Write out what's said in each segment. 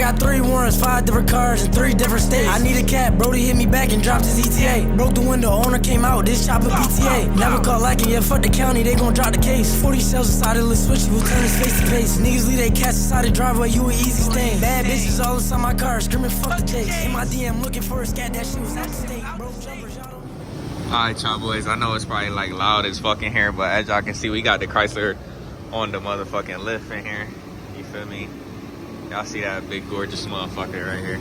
got 3 warrants, 5 different cars in 3 different states. I need a cat, Brody hit me back and dropped his ETA. Broke the window, owner came out, this chopper PTA. Never caught lacking, yeah, fuck the county, they gon' drop the case. 40 shells inside the little switch, will turn his face to face. Niggas leave they cats inside the driveway, you an easy stain. Bad bitches all inside my car, screaming fuck the Jakes. In my DM looking for a scat, that shit was at the state. Broke jumpers, y'all don't. Alright, y'all boys, I know it's probably like loud as fucking here, but as y'all can see, we got the Chrysler on the motherfucking lift in here. You feel me? Y'all see that big gorgeous motherfucker right here?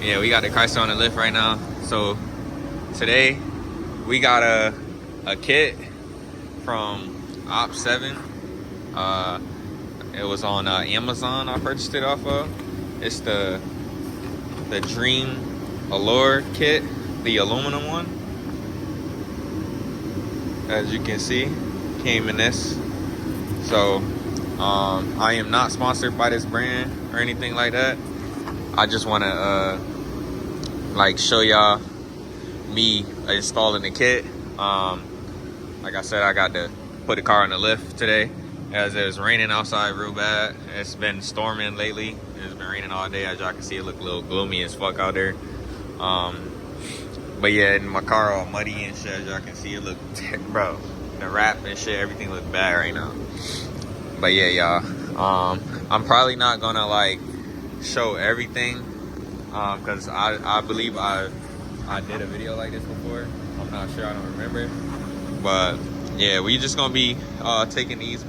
Yeah, we got the Chrysler on the lift right now. So today we got a kit from Op 7. It was on Amazon. I purchased it off of. It's the Dream Allure kit, the aluminum one. As you can see, came in this. So I am not sponsored by this brand or anything like that. I just want to like show y'all me installing the kit. Like I said, I got to put the car on the lift today as it was raining outside real bad. It's been storming lately. It's been raining all day. As y'all can see, it look a little gloomy as fuck out there. But yeah, my car all muddy and shit. As y'all can see, it look, bro, the wrap and shit, everything look bad right now. But yeah, y'all, I'm probably not gonna like show everything, cause I believe I did a video like this before. I'm not sure, I don't remember. But yeah, we just gonna be taking these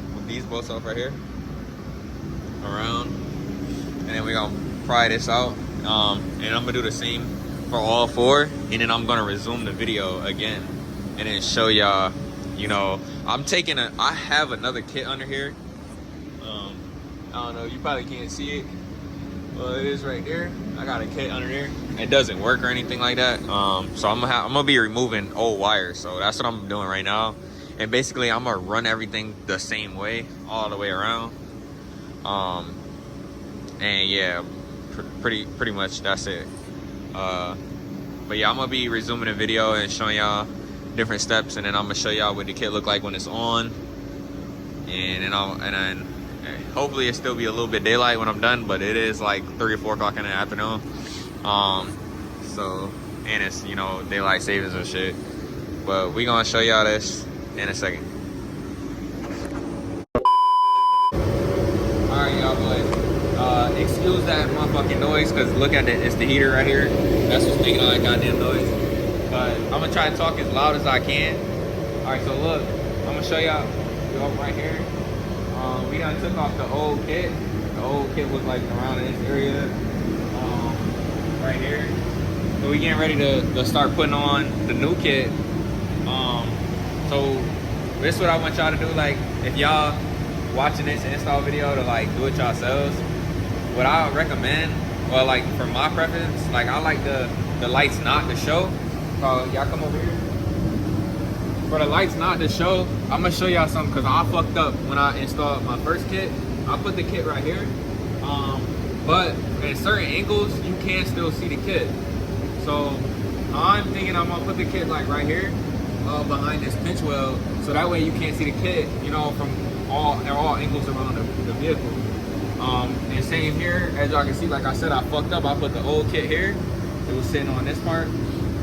bolts off right here around, and then we gonna pry this out, and I'm gonna do the same for all 4, and then I'm gonna resume the video again and then show y'all, you know, I have another kit under here. I don't know, you probably can't see it. Well, it is right there. I got a kit under there. It doesn't work or anything like that. So I'm gonna be removing old wires. So that's what I'm doing right now. And basically, I'm gonna run everything the same way, all the way around. And yeah, pretty much that's it. But yeah, I'm gonna be resuming the video and showing y'all different steps, and then I'm gonna show y'all what the kit look like when it's on. And then hopefully it still be a little bit daylight when I'm done, but it is like 3 or 4 o'clock in the afternoon. So, and it's, you know, daylight savings and shit. But we gonna show y'all this in a second. Alright, y'all boys. Excuse that motherfucking noise, cause look at it, it's the heater right here. That's what's making all that goddamn noise. But I'm gonna try to talk as loud as I can. Alright, so look, I'm gonna show y'all right here. We done took off the old kit. The old kit was like around in this area, right here. So we getting ready to start putting on the new kit. So this is what I want y'all to do. Like, if y'all watching this install video to like do it yourselves, what I would recommend, well, like for my preference, like I like the lights not to show. So y'all come over here. For the lights not to show, I'm gonna show y'all something, because I fucked up when I installed my first kit. I put the kit right here, but at certain angles you can still see the kit. So I'm thinking I'm gonna put the kit like right here, behind this pinch weld, so that way you can't see the kit, you know, from all angles around the vehicle. And same here, as y'all can see, like I said, I fucked up. I put the old kit here. It was sitting on this part.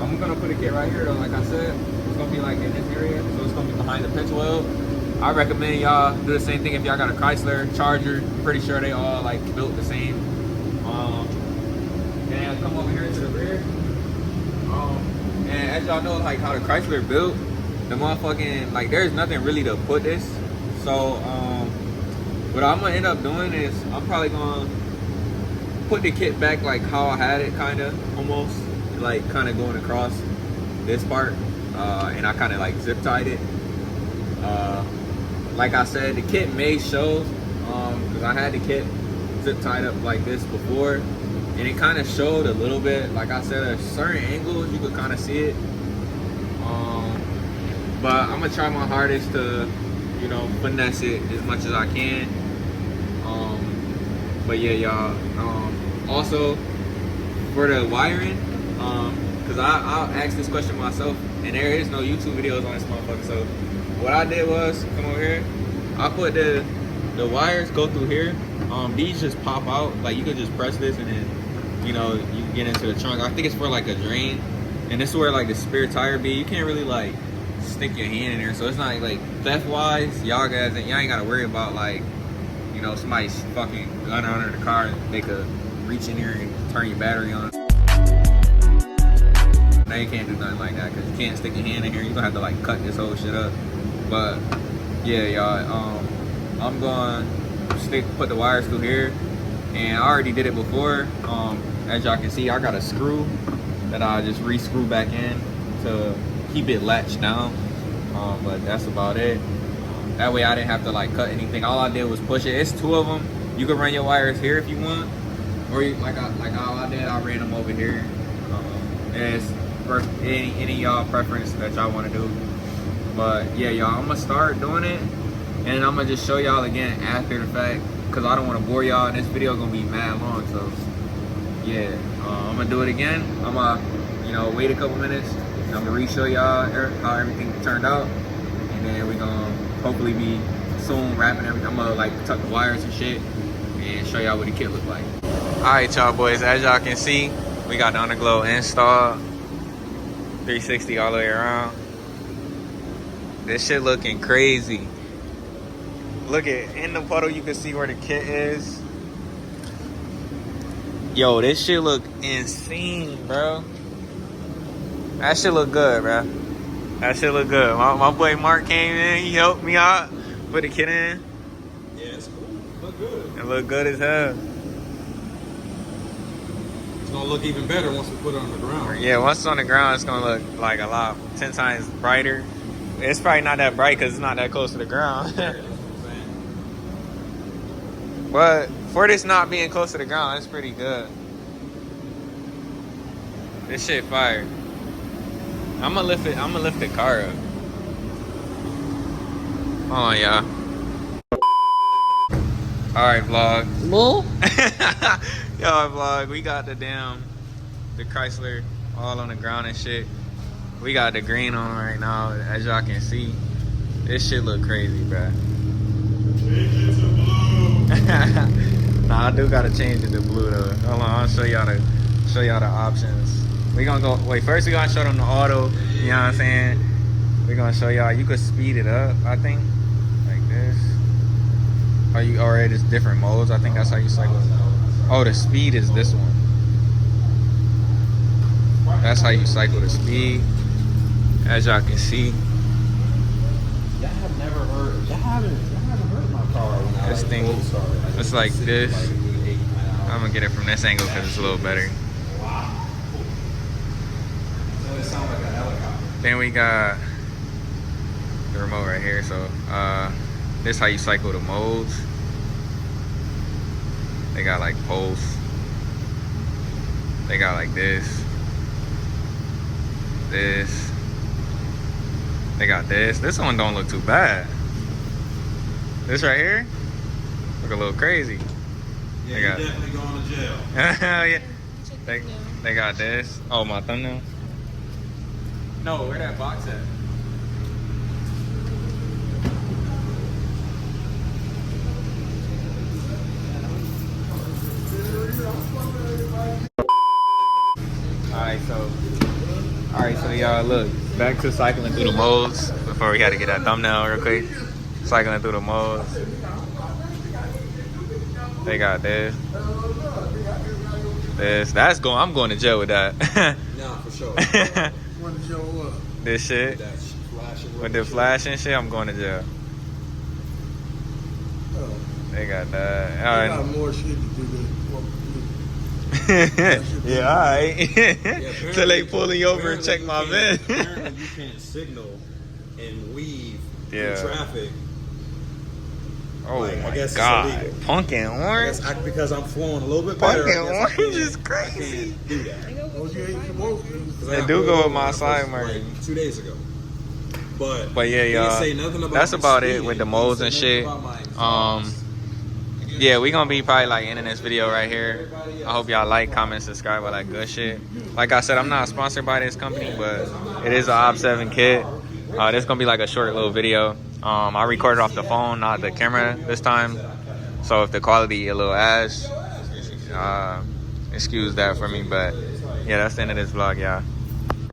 I'm gonna put a kit right here though, like I said. It's gonna be like in this area, so it's gonna be behind the pinch weld. I recommend y'all do the same thing if y'all got a Chrysler Charger. Pretty sure they all like built the same. And come over here to the rear. And as y'all know, like how the Chrysler built, the motherfucking, like there's nothing really to put this. So what I'm gonna end up doing is I'm probably gonna put the kit back like how I had it, kinda, almost like kinda going across this part. And I kind of like zip tied it. Like I said, the kit may show, because I had the kit zip tied up like this before, and it kind of showed a little bit. Like I said, at certain angles you could kind of see it. But I'm gonna try my hardest to, you know, finesse it as much as I can. But yeah, y'all. Also, for the wiring, because I'll ask this question myself, and there is no YouTube videos on this motherfucker. So what I did was come over here. I put the the wires go through here. These just pop out. Like you could just press this and then, you know, you get into the trunk. I think it's for like a drain, and this is where like the spare tire be. You can't really like stick your hand in there, so it's not like theft wise. Y'all ain't gotta worry about like, you know, somebody's fucking gun under the car and they could reach in here and turn your battery on. Now you can't do nothing like that because you can't stick your hand in here. You're gonna have to like cut this whole shit up. But yeah, y'all, I'm going to put the wires through here, and I already did it before. As y'all can see, I got a screw that I just re-screw back in to keep it latched down. But that's about it. That way I didn't have to like cut anything. All I did was push it. It's 2 of them. You can run your wires here if you want, or you, like all I did, I ran them over here. It's for any y'all preference that y'all want to do. But yeah, y'all, I'm gonna start doing it, and I'm gonna just show y'all again after the fact, because I don't want to bore y'all, and this video gonna be mad long. So yeah, I'm gonna do it again. I'm gonna, you know, wait a couple minutes. I'm gonna re-show y'all how everything turned out, and then we gonna hopefully be soon wrapping everything. I'm gonna like tuck the wires and shit and show y'all what the kit look like. All right, y'all boys, as y'all can see, we got the Underglow installed, 360 all the way around. This shit looking crazy. Look at, in the puddle you can see where the kit is. Yo, this shit look insane, bro. That shit look good, bro. That shit look good. My boy Mark came in, he helped me out, put the kit in. Yeah, it's cool. Look good. It look good as hell. It's gonna look even better once we put it on the ground. Yeah, once it's on the ground, it's gonna look like a lot, 10 times brighter. It's probably not that bright because it's not that close to the ground. Yeah, that's what I'm saying. But for this not being close to the ground, it's pretty good. This shit fire. I'm gonna lift the car up. Hold on, y'all. Alright, vlog. Bull? Yo, vlog, we got the Chrysler all on the ground and shit. We got the green on right now, as y'all can see. This shit look crazy, bruh. Change it to blue. Nah, I do gotta change it to blue though. Hold on, I'll show y'all the options. We gonna go, wait, first we gonna show them the auto, you know what I'm saying? We gonna show y'all, you could speed it up, I think, like this. Or it is different modes, I think that's how you cycle. Oh, the speed is this one. That's how you cycle the speed. As y'all can see. Y'all have never heard. Y'all haven't heard my car when I This like thing, gold star. Like, it's like this. like 8, 9 hours. I'm gonna get it from this angle because it's a little better. Wow. So it sounds like a helicopter. Then we got the remote right here. So this is how you cycle the modes. They got like pulse. They got like this. This. They got this. This one don't look too bad. This right here look a little crazy. Yeah, They you're got- definitely going to jail. Yeah. They got this. Oh, my thumbnail. No, where that box at? Alright, so y'all look, back to cycling through the modes before we had to get that thumbnail real quick. Cycling through the modes. They got this. That's going, I'm going to jail with that. Nah, for sure. Want to show up? This shit. That flashing With the flash and shit, I'm going to jail. They got that. I got more shit to do than Yeah, alright. Yeah, Till they pulling you over and check my van. Apparently you can't signal and weave Yeah. through traffic. Oh Like, I my guess it's god. illegal. Pumpkin orange? Because I'm flowing a little bit better. Pumpkin I guess I orange can't- is I crazy. can't do that. Well, you ain't supposed to. 'Cause They I got do pulled go with over my when I side first, mark. like 2 days ago. But Yeah, they didn't y'all. say nothing That's my about it speeding. with the They modes didn't and say shit. nothing about my exhaust. Yeah, we gonna be probably like ending this video right here. I hope y'all like, comment, subscribe, all that good shit. Like I said, I'm not sponsored by this company, but it is an Op 7 kit. This gonna be like a short little video. I recorded off the phone, not the camera this time. So if the quality a little ass, excuse that for me. But yeah, that's the end of this vlog, y'all.